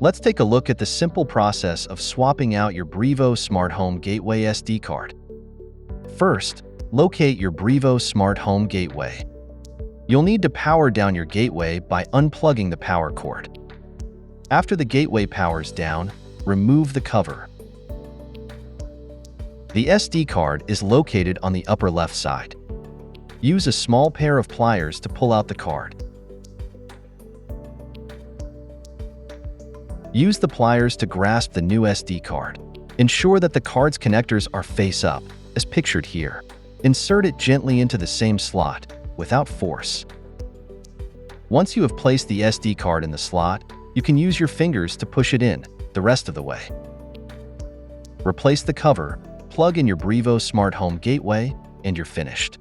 Let's take a look at the simple process of swapping out your Brivo Smart Home Gateway SD card. First, locate your Brivo Smart Home Gateway. You'll need to power down your gateway by unplugging the power cord. After the gateway powers down, remove the cover. The SD card is located on the upper left side. Use a small pair of pliers to pull out the card. Use the pliers to grasp the new SD card. Ensure that the card's connectors are face up, as pictured here. Insert it gently into the same slot, without force. Once you have placed the SD card in the slot, you can use your fingers to push it in the rest of the way. Replace the cover, plug in your Brivo Smart Home Gateway, and you're finished.